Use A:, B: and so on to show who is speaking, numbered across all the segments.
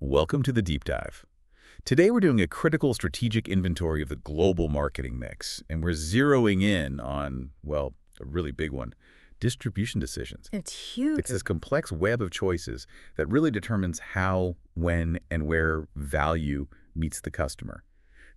A: Welcome to the Deep Dive. Today we're doing a critical strategic inventory of the global marketing mix, and we're zeroing in on, well, a really big one, distribution decisions.
B: It's huge.
A: It's this complex web of choices that really determines how, when, and where value meets the customer.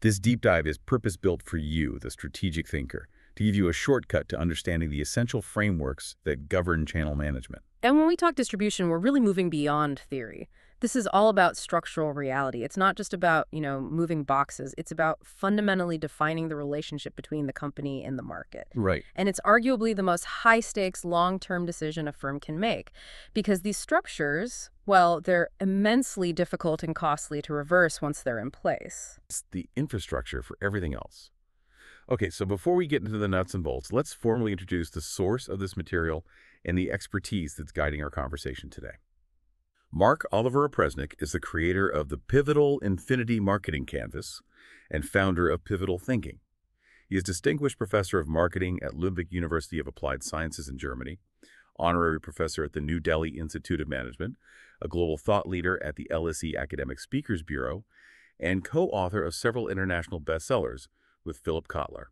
A: This deep dive is purpose-built for you, the strategic thinker, to give you a shortcut to understanding the essential frameworks that govern channel management.
B: And when we talk distribution, we're really moving beyond theory. This is all about structural reality. It's not just about, moving boxes. It's about fundamentally defining the relationship between the company and the market.
A: Right.
B: And it's arguably the most high-stakes, long-term decision a firm can make. Because these structures, well, they're immensely difficult and costly to reverse once they're in place.
A: It's the infrastructure for everything else. Okay, so before we get into the nuts and bolts, let's formally introduce the source of this material and the expertise that's guiding our conversation today. Mark Oliver Opresnik is the creator of the Pivotal Infinity Marketing Canvas and founder of Pivotal Thinking. He is Distinguished Professor of Marketing at Ludwig University of Applied Sciences in Germany, Honorary Professor at the New Delhi Institute of Management, a global thought leader at the LSE Academic Speakers Bureau, and co-author of several international bestsellers with Philip Kotler.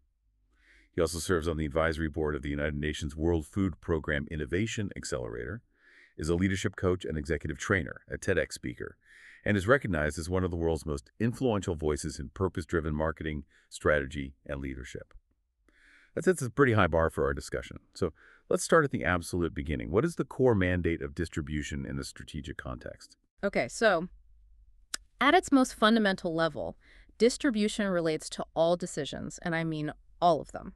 A: He also serves on the advisory board of the United Nations World Food Program Innovation Accelerator, is a leadership coach and executive trainer, a TEDx speaker, and is recognized as one of the world's most influential voices in purpose-driven marketing, strategy, and leadership. That sets a pretty high bar for our discussion. So let's start at the absolute beginning. What is the core mandate of distribution in a strategic context?
B: Okay, so at its most fundamental level, distribution relates to all decisions, and I mean all of them,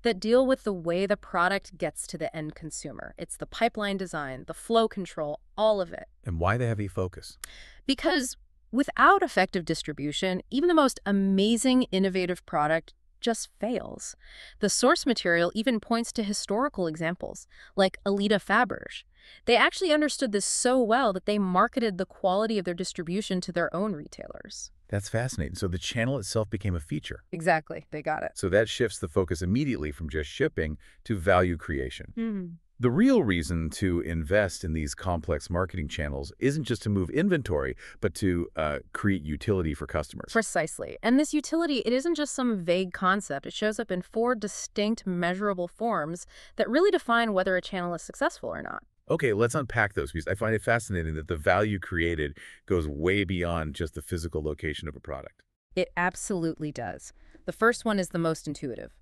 B: that deal with the way the product gets to the end consumer. It's the pipeline design, the flow control, all of it.
A: And why the heavy focus?
B: Because without effective distribution, even the most amazing, innovative product just fails. The source material even points to historical examples, like Alida Faberge. They actually understood this so well that they marketed the quality of their distribution to their own retailers.
A: That's fascinating. So the channel itself became a feature.
B: Exactly. They got it.
A: So that shifts the focus immediately from just shipping to value creation.
B: Mm-hmm.
A: The real reason to invest in these complex marketing channels isn't just to move inventory, but to create utility for customers.
B: Precisely. And this utility, it isn't just some vague concept. It shows up in 4 distinct measurable forms that really define whether a channel is successful or not.
A: Okay, let's unpack those, because I find it fascinating that the value created goes way beyond just the physical location of a product.
B: It absolutely does. The first one is the most intuitive.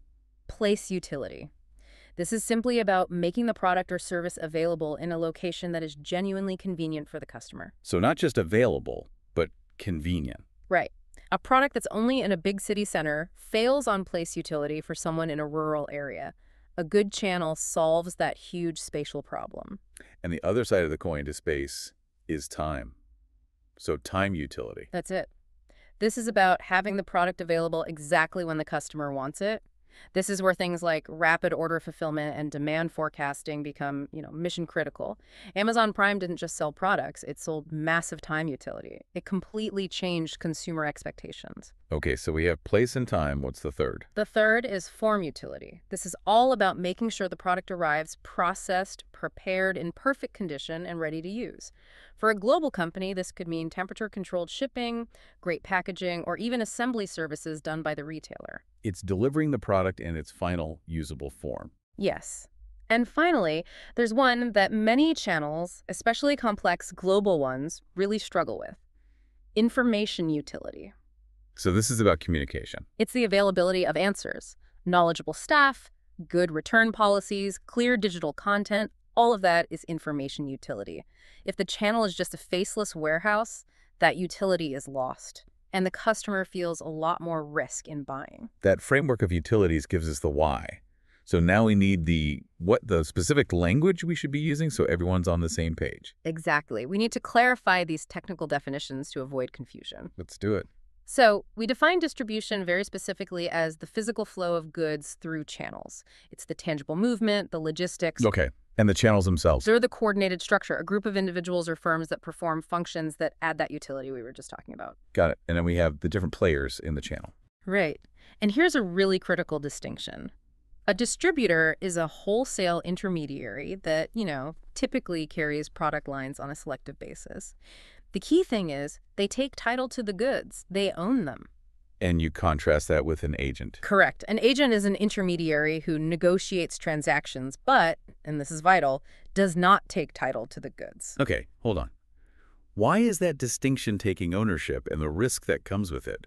B: Place utility. This is simply about making the product or service available in a location that is genuinely convenient for the customer.
A: So not just available, but convenient.
B: Right. A product that's only in a big city center fails on place utility for someone in a rural area. A good channel solves that huge spatial problem.
A: And the other side of the coin to space is time. So time utility.
B: That's it. This is about having the product available exactly when the customer wants it. This is where things like rapid order fulfillment and demand forecasting become, mission critical. Amazon Prime didn't just sell products, it sold massive time utility. It completely changed consumer expectations.
A: Okay, so we have place and time. What's the third?
B: The third is form utility. This is all about making sure the product arrives processed, prepared, in perfect condition, and ready to use. For a global company, this could mean temperature-controlled shipping, great packaging, or even assembly services done by the retailer.
A: It's delivering the product in its final usable form.
B: Yes. And finally, there's one that many channels, especially complex global ones, really struggle with: information utility.
A: So this is about communication.
B: It's the availability of answers, knowledgeable staff, good return policies, clear digital content. All of that is information utility. If the channel is just a faceless warehouse, that utility is lost, and the customer feels a lot more risk in buying.
A: That framework of utilities gives us the why. So now we need the specific language we should be using so everyone's on the same page.
B: Exactly. We need to clarify these technical definitions to avoid confusion.
A: Let's do it.
B: So we define distribution very specifically as the physical flow of goods through channels. It's the tangible movement, the logistics.
A: Okay. And the channels themselves.
B: They're the coordinated structure, a group of individuals or firms that perform functions that add that utility we were just talking about.
A: Got it. And then we have the different players in the channel.
B: Right. And here's a really critical distinction. A distributor is a wholesale intermediary that, typically carries product lines on a selective basis. The key thing is they take title to the goods. They own them.
A: And you contrast that with an agent.
B: Correct. An agent is an intermediary who negotiates transactions, but, and this is vital, does not take title to the goods.
A: Okay, hold on. Why is that distinction taking ownership and the risk that comes with it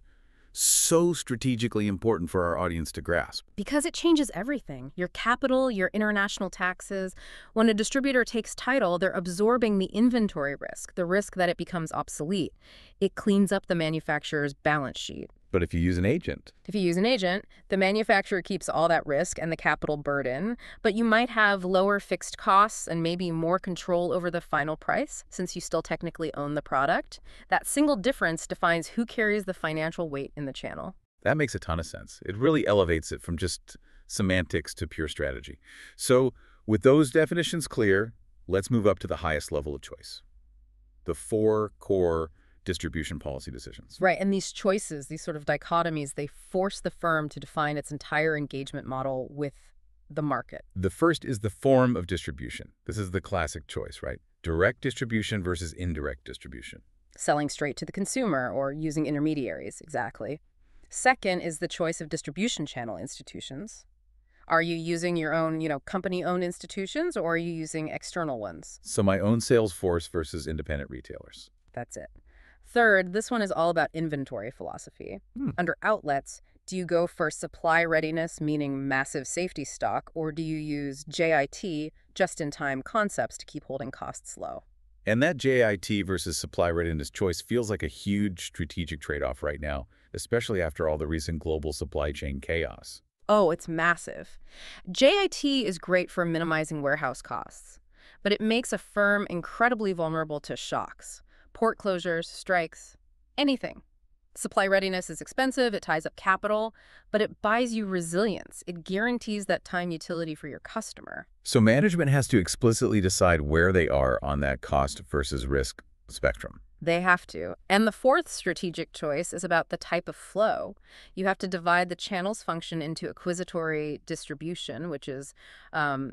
A: so strategically important for our audience to grasp?
B: Because it changes everything. Your capital, your international taxes. When a distributor takes title, they're absorbing the inventory risk, the risk that it becomes obsolete. It cleans up the manufacturer's balance sheet.
A: But if you use an agent?
B: If you use an agent, the manufacturer keeps all that risk and the capital burden, but you might have lower fixed costs and maybe more control over the final price since you still technically own the product. That single difference defines who carries the financial weight in the channel.
A: That makes a ton of sense. It really elevates it from just semantics to pure strategy. So with those definitions clear, let's move up to the highest level of choice. The 4 core distribution policy decisions.
B: Right, and these choices, these sort of dichotomies, they force the firm to define its entire engagement model with the market.
A: The first is the form of distribution. This is the classic choice, right? Direct distribution versus indirect distribution.
B: Selling straight to the consumer or using intermediaries, exactly. Second is the choice of distribution channel institutions. Are you using your own, company-owned institutions, or are you using external ones?
A: So my own sales force versus independent retailers.
B: That's it. Third, this one is all about inventory philosophy. Under outlets, do you go for supply readiness, meaning massive safety stock, or do you use JIT, just-in-time concepts, to keep holding costs low?
A: And that JIT versus supply readiness choice feels like a huge strategic trade-off right now, especially after all the recent global supply chain chaos.
B: Oh, it's massive. JIT is great for minimizing warehouse costs, but it makes a firm incredibly vulnerable to shocks. Port closures, strikes, anything. Supply readiness is expensive, it ties up capital, but it buys you resilience. It guarantees that time utility for your customer.
A: So management has to explicitly decide where they are on that cost versus risk spectrum.
B: They have to. And the fourth strategic choice is about the type of flow. You have to divide the channel's function into acquisitory distribution, which is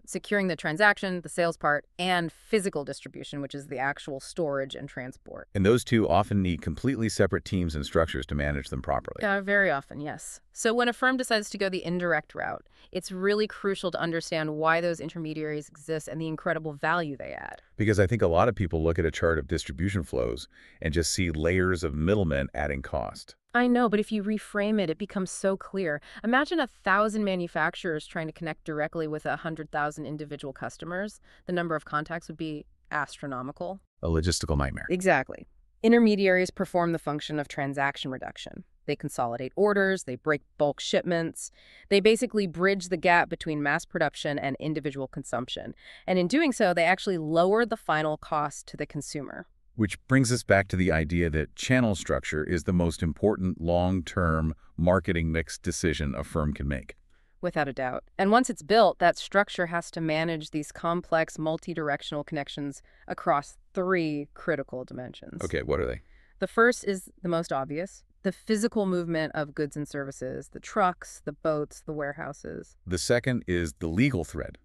B: securing the transaction, the sales part, and physical distribution, which is the actual storage and transport.
A: And those two often need completely separate teams and structures to manage them properly.
B: Very often, yes. So when a firm decides to go the indirect route, it's really crucial to understand why those intermediaries exist and the incredible value they add.
A: Because I think a lot of people look at a chart of distribution flows and just see layers of middlemen adding cost.
B: I know, but if you reframe it, it becomes so clear. Imagine 1,000 manufacturers trying to connect directly with 100,000 individual customers. The number of contacts would be astronomical.
A: A logistical nightmare.
B: Exactly. Intermediaries perform the function of transaction reduction. They consolidate orders, they break bulk shipments. They basically bridge the gap between mass production and individual consumption. And in doing so, they actually lower the final cost to the consumer.
A: Which brings us back to the idea that channel structure is the most important long-term marketing mix decision a firm can make.
B: Without a doubt. And once it's built, that structure has to manage these complex multi-directional connections across 3 critical dimensions.
A: Okay, what are they?
B: The first is the most obvious, the physical movement of goods and services, the trucks, the boats, the warehouses.
A: The second is the legal thread,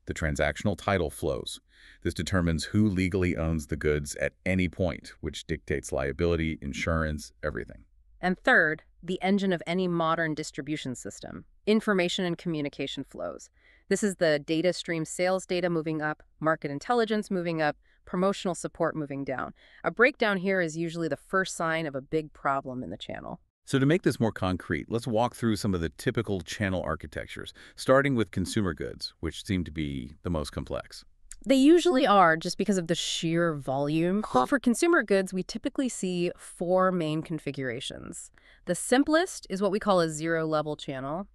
A: the transactional title flows. This determines who legally owns the goods at any point, which dictates liability, insurance, everything.
B: And third, the engine of any modern distribution system, information and communication flows. This is the data stream, sales data moving up, market intelligence moving up, promotional support moving down. A breakdown here is usually the first sign of a big problem in the channel.
A: So to make this more concrete, let's walk through some of the typical channel architectures, starting with consumer goods, which seem to be the most complex.
B: They usually are, just because of the sheer volume. For consumer goods, we typically see 4 main configurations. The simplest is what we call a zero-level channel.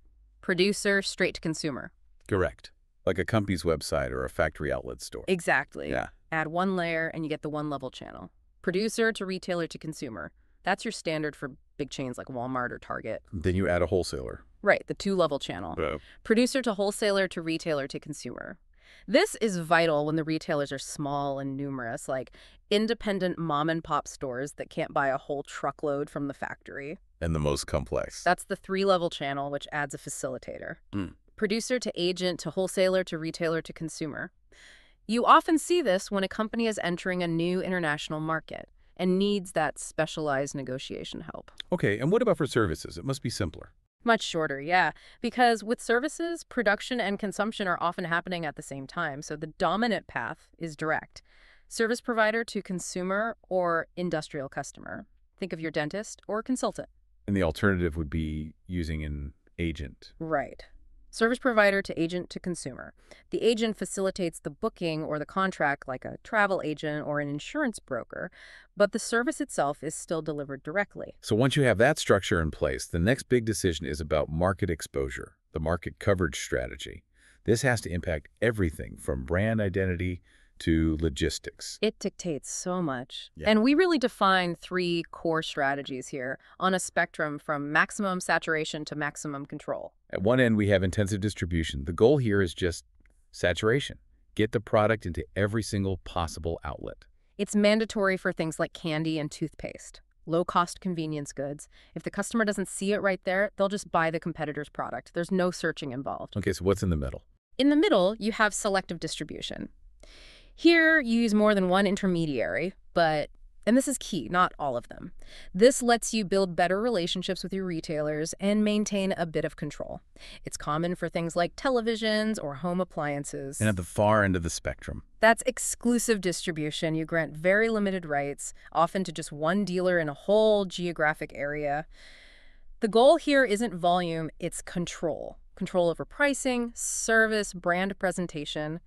B: Producer, straight to consumer.
A: Correct. Like a company's website or a factory outlet store.
B: Exactly.
A: Yeah.
B: Add 1 layer and you get the 1-level channel. Producer to retailer to consumer. That's your standard for big chains like Walmart or Target.
A: Then you add a wholesaler.
B: Right, the 2-level channel. Producer to wholesaler to retailer to consumer. This is vital when the retailers are small and numerous, like independent mom-and-pop stores that can't buy a whole truckload from the factory.
A: And the most complex.
B: That's the 3-level channel, which adds a facilitator. Producer to agent to wholesaler to retailer to consumer. You often see this when a company is entering a new international market. and needs that specialized negotiation help.
A: Okay, and what about for services? It must be simpler.
B: Much shorter, yeah. Because with services, production and consumption are often happening at the same time, so the dominant path is direct. Service provider to consumer or industrial customer. Think of your dentist or consultant.
A: And the alternative would be using an agent.
B: Right. Service provider to agent to consumer. The agent facilitates the booking or the contract like a travel agent or an insurance broker, but the service itself is still delivered directly.
A: So once you have that structure in place, the next big decision is about market exposure, the market coverage strategy. This has to impact everything from brand identity to logistics.
B: It dictates so much.
A: Yeah.
B: And we really define 3 core strategies here on a spectrum from maximum saturation to maximum control.
A: At one end, we have intensive distribution. The goal here is just saturation. Get the product into every single possible outlet.
B: It's mandatory for things like candy and toothpaste, low-cost convenience goods. If the customer doesn't see it right there, they'll just buy the competitor's product. There's no searching involved.
A: Okay, so what's in the middle?
B: In the middle, you have selective distribution. Here, you use more than one intermediary, and this is key, not all of them. This lets you build better relationships with your retailers and maintain a bit of control. It's common for things like televisions or home appliances.
A: And at the far end of the spectrum.
B: That's exclusive distribution. You grant very limited rights, often to just one dealer in a whole geographic area. The goal here isn't volume, it's control. Control over pricing, service, brand presentation.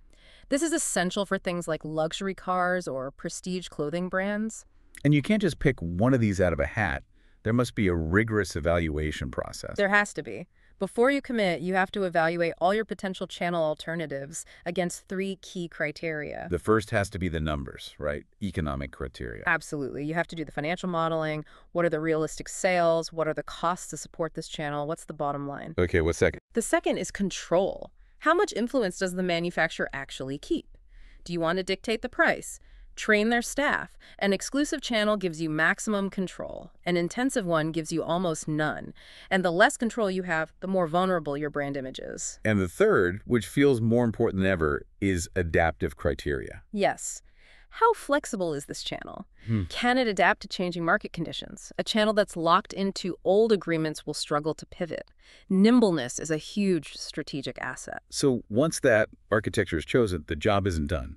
B: This is essential for things like luxury cars or prestige clothing brands.
A: And you can't just pick one of these out of a hat. There must be a rigorous evaluation process.
B: There has to be. Before you commit, you have to evaluate all your potential channel alternatives against 3 key criteria.
A: The first has to be the numbers, right? Economic criteria.
B: Absolutely. You have to do the financial modeling. What are the realistic sales? What are the costs to support this channel? What's the bottom line?
A: Okay, what's second?
B: The second is control. How much influence does the manufacturer actually keep? Do you want to dictate the price? Train their staff. An exclusive channel gives you maximum control. An intensive one gives you almost none. And the less control you have, the more vulnerable your brand image is.
A: And the third, which feels more important than ever, is adaptive criteria.
B: Yes. How flexible is this channel? Can it adapt to changing market conditions? A channel that's locked into old agreements will struggle to pivot. Nimbleness is a huge strategic asset.
A: So once that architecture is chosen, the job isn't done.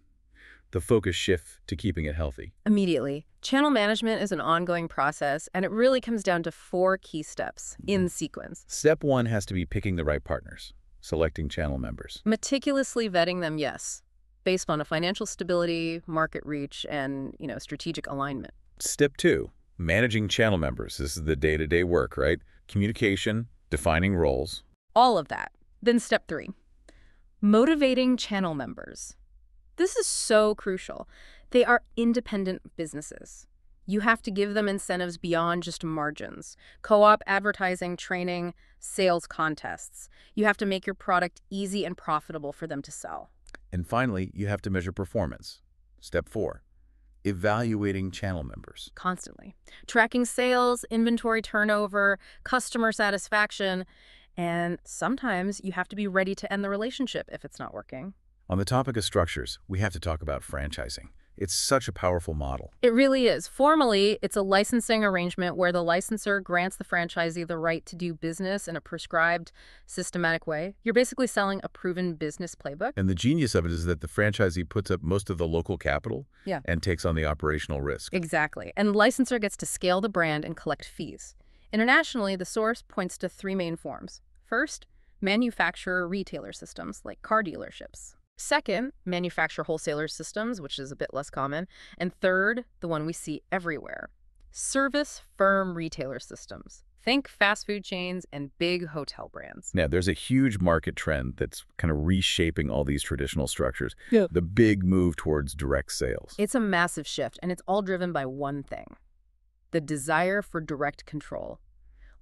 A: The focus shifts to keeping it healthy.
B: Immediately. Channel management is an ongoing process, and it really comes down to 4 key steps in sequence.
A: Step 1 has to be picking the right partners, selecting channel members.
B: Meticulously vetting them, yes, based on a financial stability, market reach, and, strategic alignment.
A: Step 2, managing channel members. This is the day-to-day work, right? Communication, defining roles.
B: All of that. Then step 3, motivating channel members. This is so crucial. They are independent businesses. You have to give them incentives beyond just margins. Co-op advertising, training, sales contests. You have to make your product easy and profitable for them to sell.
A: And finally, you have to measure performance. Step 4, evaluating channel members.
B: Constantly. Tracking sales, inventory turnover, customer satisfaction, and sometimes you have to be ready to end the relationship if it's not working.
A: On the topic of structures, we have to talk about franchising. It's such a powerful model.
B: It really is. Formally, it's a licensing arrangement where the licensor grants the franchisee the right to do business in a prescribed, systematic way. You're basically selling a proven business playbook.
A: And the genius of it is that the franchisee puts up most of the local capital
B: Yeah.
A: and takes on the operational risk.
B: Exactly. And the licensor gets to scale the brand and collect fees. Internationally, the source points to 3 main forms. First, manufacturer-retailer systems, like car dealerships. Second, manufacturer-wholesaler systems, which is a bit less common. And third, the one we see everywhere, service firm retailer systems. Think fast food chains and big hotel brands.
A: Now, there's a huge market trend that's kind of reshaping all these traditional structures.
B: Yeah.
A: The big move towards direct sales.
B: It's a massive shift, and it's all driven by one thing: the desire for direct control.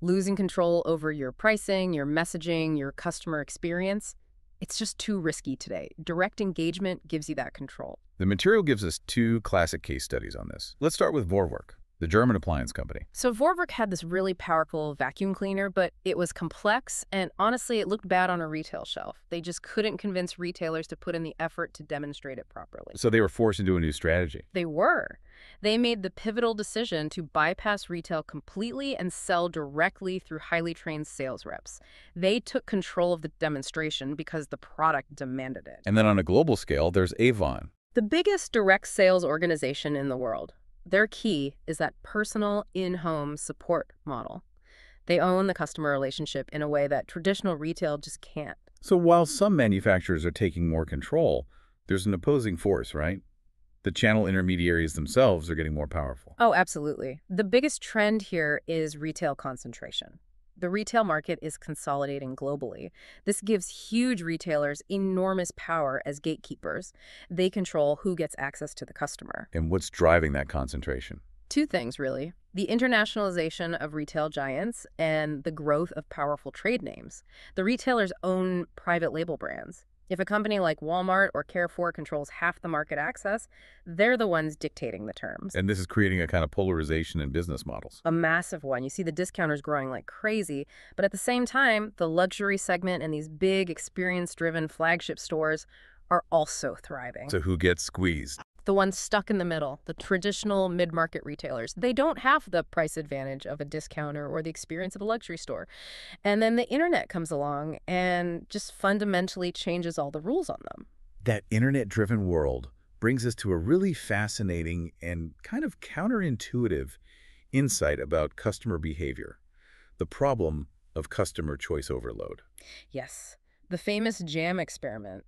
B: Losing control over your pricing, your messaging, your customer experience. It's just too risky today. Direct engagement gives you that control.
A: The material gives us 2 classic case studies on this. Let's start with Vorwerk. the German appliance company.
B: So Vorwerk had this really powerful vacuum cleaner, but it was complex, and honestly, it looked bad on a retail shelf. They just couldn't convince retailers to put in the effort to demonstrate it properly.
A: So they were forced into a new strategy.
B: They were. They made the pivotal decision to bypass retail completely and sell directly through highly trained sales reps. They took control of the demonstration because the product demanded it.
A: And then on a global scale, there's Avon.
B: The biggest direct sales organization in the world. Their key is that personal in-home support model. They own the customer relationship in a way that traditional retail just can't.
A: So while some manufacturers are taking more control, there's an opposing force, right? The channel intermediaries themselves are getting more powerful.
B: Oh, absolutely. The biggest trend here is retail concentration. The retail market is consolidating globally. This gives huge retailers enormous power as gatekeepers. They control who gets access to the customer.
A: And what's driving that concentration?
B: Two things, really. The internationalization of retail giants and the growth of powerful trade names. The retailers own private label brands. If a company like Walmart or Carrefour controls half the market access, they're the ones dictating the terms.
A: And this is creating a kind of polarization in business models.
B: A massive one. You see the discounters growing like crazy, but at the same time, the luxury segment and these big experience-driven flagship stores are also thriving.
A: So who gets squeezed?
B: The ones stuck in the middle, the traditional mid-market retailers. They don't have the price advantage of a discounter or the experience of a luxury store. And then the internet comes along and just fundamentally changes all the rules on them.
A: That internet-driven world brings us to a really fascinating and kind of counterintuitive insight about customer behavior, the problem of customer choice overload.
B: Yes, the famous jam experiment.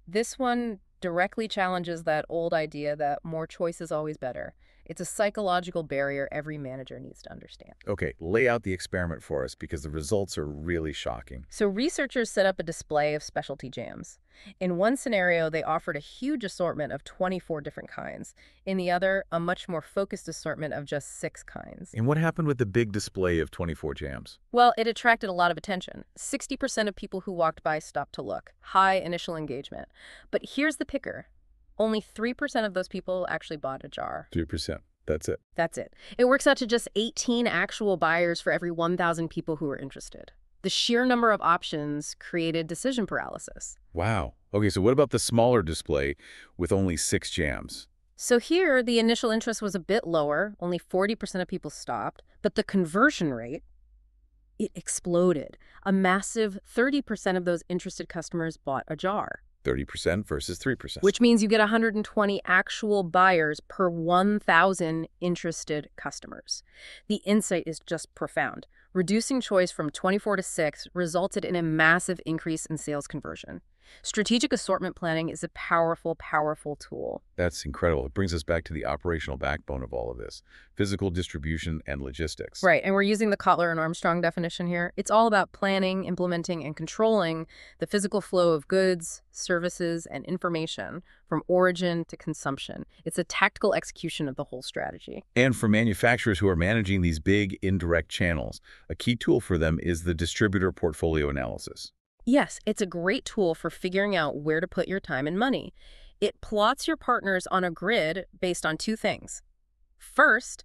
B: This one directly challenges that old idea that more choice is always better. It's a psychological barrier every manager needs to understand.
A: Okay, lay out the experiment for us because the results are really shocking.
B: So researchers set up a display of specialty jams. In one scenario, they offered a huge assortment of 24 different kinds. In the other, a much more focused assortment of just 6 kinds.
A: And what happened with the big display of 24 jams?
B: Well, it attracted a lot of attention. 60% of people who walked by stopped to look. High initial engagement. But here's the picker. Only 3% of those people actually bought a jar.
A: 3%. That's it.
B: That's it. It works out to just 18 actual buyers for every 1,000 people who were interested. The sheer number of options created decision paralysis.
A: Wow. Okay, so what about the smaller display with only 6 jams?
B: So here, the initial interest was a bit lower. Only 40% of people stopped. But the conversion rate, it exploded. A massive 30% of those interested customers bought a jar.
A: 30% versus 3%.
B: Which means you get 120 actual buyers per 1,000 interested customers. The insight is just profound. Reducing choice from 24 to 6 resulted in a massive increase in sales conversion. Strategic assortment planning is a powerful, powerful tool.
A: That's incredible. It brings us back to the operational backbone of all of this, physical distribution and logistics.
B: Right, and we're using the Kotler and Armstrong definition here. It's all about planning, implementing, and controlling the physical flow of goods, services, and information from origin to consumption. It's a tactical execution of the whole strategy.
A: And for manufacturers who are managing these big indirect channels, a key tool for them is the distributor portfolio analysis.
B: Yes, it's a great tool for figuring out where to put your time and money. It plots your partners on a grid based on 2 things. First,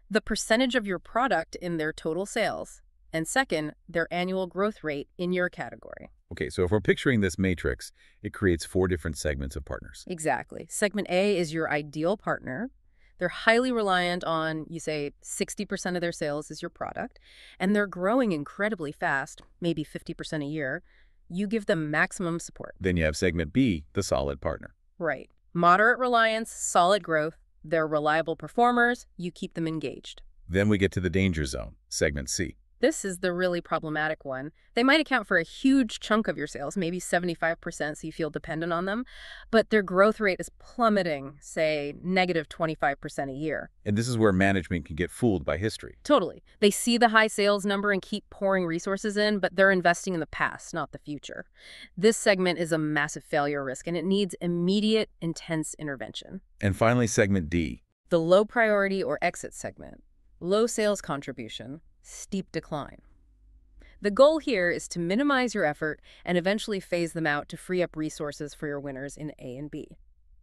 B: the percentage of your product in their total sales. And second, their annual growth rate in your category.
A: Okay, so if we're picturing this matrix, it creates 4 different segments of partners.
B: Exactly. Segment A is your ideal partner. They're highly reliant on, you say, 60% of their sales is your product, and they're growing incredibly fast, maybe 50% a year. You give them maximum support.
A: Then you have segment B, the solid partner.
B: Right. Moderate reliance, solid growth. They're reliable performers. You keep them engaged.
A: Then we get to the danger zone, segment C.
B: This is the really problematic one. They might account for a huge chunk of your sales, maybe 75%, so you feel dependent on them, but their growth rate is plummeting, say, negative 25% a year.
A: And this is where management can get fooled by history.
B: Totally. They see the high sales number and keep pouring resources in, but they're investing in the past, not the future. This segment is a massive failure risk, and it needs immediate, intense intervention.
A: And finally, segment D.
B: The low priority or exit segment. Low sales contribution. Steep decline. The goal here is to minimize your effort and eventually phase them out to free up resources for your winners in A and B.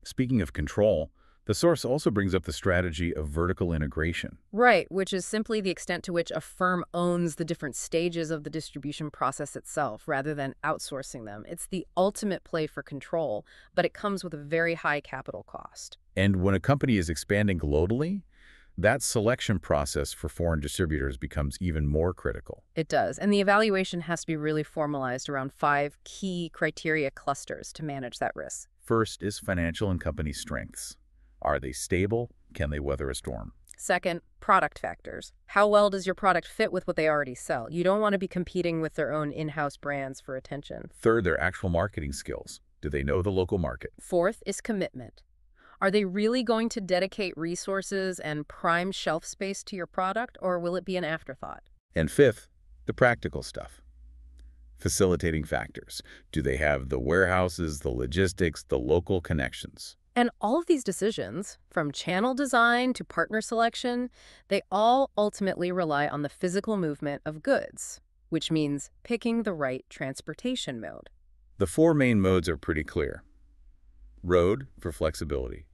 A: Speaking of control, The source also brings up the strategy of vertical integration.
B: Right, which is simply the extent to which a firm owns the different stages of the distribution process itself rather than outsourcing them. It's the ultimate play for control, but it comes with a very high capital cost.
A: And when a company is expanding globally, that selection process for foreign distributors becomes even more critical.
B: It does, and the evaluation has to be really formalized around 5 key criteria clusters to manage that risk.
A: First is financial and company strengths. Are they stable? Can they weather a storm?
B: Second, product factors. How well does your product fit with what they already sell? You don't want to be competing with their own in-house brands for attention.
A: Third, their actual marketing skills. Do they know the local market?
B: Fourth is commitment. Are they really going to dedicate resources and prime shelf space to your product, or will it be an afterthought?
A: And fifth, the practical stuff. Facilitating factors. Do they have the warehouses, the logistics, the local connections?
B: And all of these decisions, from channel design to partner selection, they all ultimately rely on the physical movement of goods, which means picking the right transportation mode.
A: The 4 main modes are pretty clear. Road for flexibility,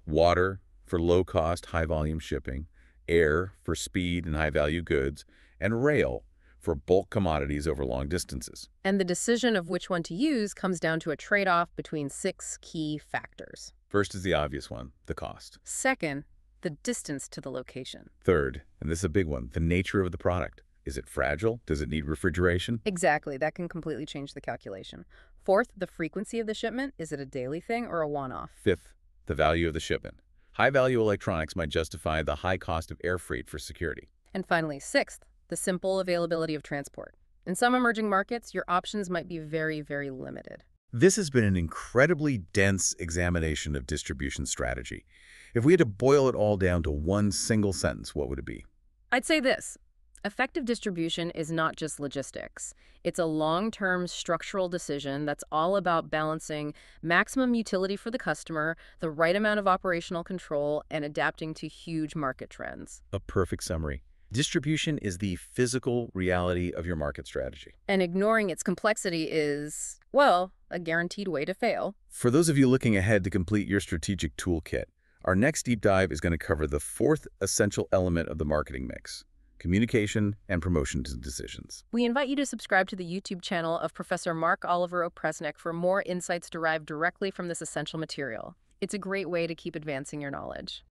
A: water for low-cost, high-volume shipping, air for speed and high-value goods, and rail for bulk commodities over long distances.
B: And the decision of which one to use comes down to a trade-off between 6 key factors.
A: First is the obvious one, the cost.
B: Second, the distance to the location.
A: Third, and this is a big one, the nature of the product. Is it fragile? Does it need refrigeration?
B: Exactly, that can completely change the calculation. Fourth, the frequency of the shipment. Is it a daily thing or a one-off?
A: Fifth, the value of the shipment. High-value electronics might justify the high cost of air freight for security.
B: And finally, sixth, the simple availability of transport. In some emerging markets, your options might be very, very limited.
A: This has been an incredibly dense examination of distribution strategy. If we had to boil it all down to one single sentence, what would it be?
B: I'd say this. Effective distribution is not just logistics. It's a long-term structural decision that's all about balancing maximum utility for the customer, the right amount of operational control, and adapting to huge market trends.
A: A perfect summary. Distribution is the physical reality of your market strategy.
B: And ignoring its complexity is, well, a guaranteed way to fail.
A: For those of you looking ahead to complete your strategic toolkit, our next deep dive is going to cover the 4th essential element of the marketing mix: communication and promotion decisions.
B: We invite you to subscribe to the YouTube channel of Professor Mark Oliver Opresnik for more insights derived directly from this essential material. It's a great way to keep advancing your knowledge.